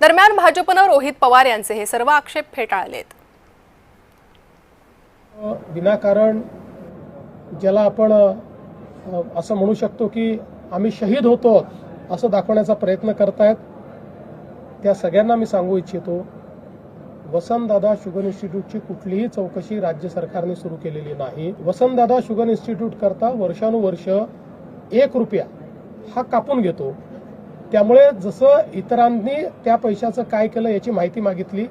दरम्यान भाजपनं रोहित पवार यांचे हे सर्व आक्षेप फेटाळलेत। विनाकारण ज्याला आपण असं म्हणू शकतो की आम्ही शहीद होतो असं दाखवण्याचा प्रयत्न करतायत, त्या सगळ्यांना मी सांगू इच्छितो, वसंतदादा शुगर इन्स्टिट्यूटची कुठलीही चौकशी राज्य सरकारने सुरू केलेली नाही। वसंतदादा शुगर इन्स्टिट्यूट करता वर्षानुवर्ष 1 रुपया हा कापून घेतो। त्यामुळे जसं इतरांनी त्या पैशाचं काय केलं याची माहिती मागितली,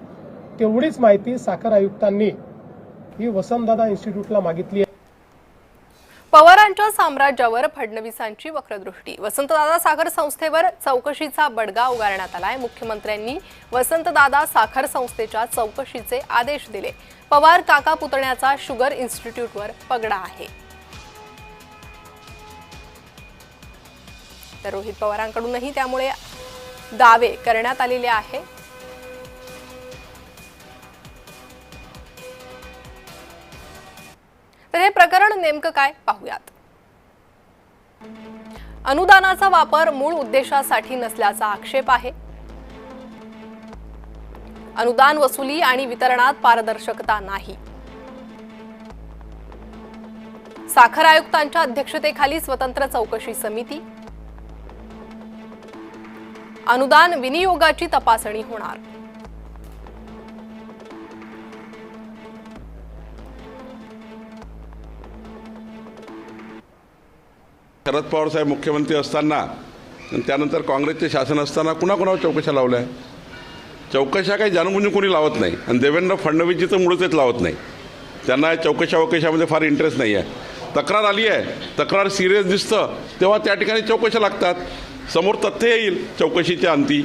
तेवढीच माहिती साखर आयुक्तांनी ही वसंतदादा इन्स्टिट्यूटला मागितली। पवारांच्या साम्राज्यावर फडणवीसांची वक्रदृष्टी। वसंतदादा साखर संस्थेवर चौकशीचा बडगा उगारण्यात आलाय। मुख्यमंत्र्यांनी वसंतदादा साखर संस्थेच्या चौकशीचे आदेश दिले। पवार काका पुतण्याचा शुगर इन्स्टिट्यूटवर पगडा आहे। तर रोहित पवारांकडूनही त्यामुळे दावे करण्यात आलेले आहे। तर हे प्रकरण नेमकं काय पाहूयात। अनुदानाचा वापर मूळ उद्देशासाठी नसल्याचा आक्षेप आहे। अनुदान वसुली आणि वितरणात पारदर्शकता नाही। साखर आयुक्तांच्या अध्यक्षतेखाली स्वतंत्र चौकशी समिती। अनुदान विनियोगाची तपासणी होणार। शरद पवार साहेब मुख्यमंत्री असताना आणि त्यानंतर काँग्रेसचे शासन असताना कुणाकुणावर चौकशा लावल्या? चौकशा काही जाणून कोणी लावत नाही आणि देवेंद्र फडणवीसजी तर मुळच लावत नाही। त्यांना चौकशामध्ये फार इंटरेस्ट नाही आहे। तक्रार आली आहे, तक्रार सिरियस दिसतं तेव्हा त्या ठिकाणी चौकशा लागतात। समोर तथ्य येईल चौकशीच्या अंती।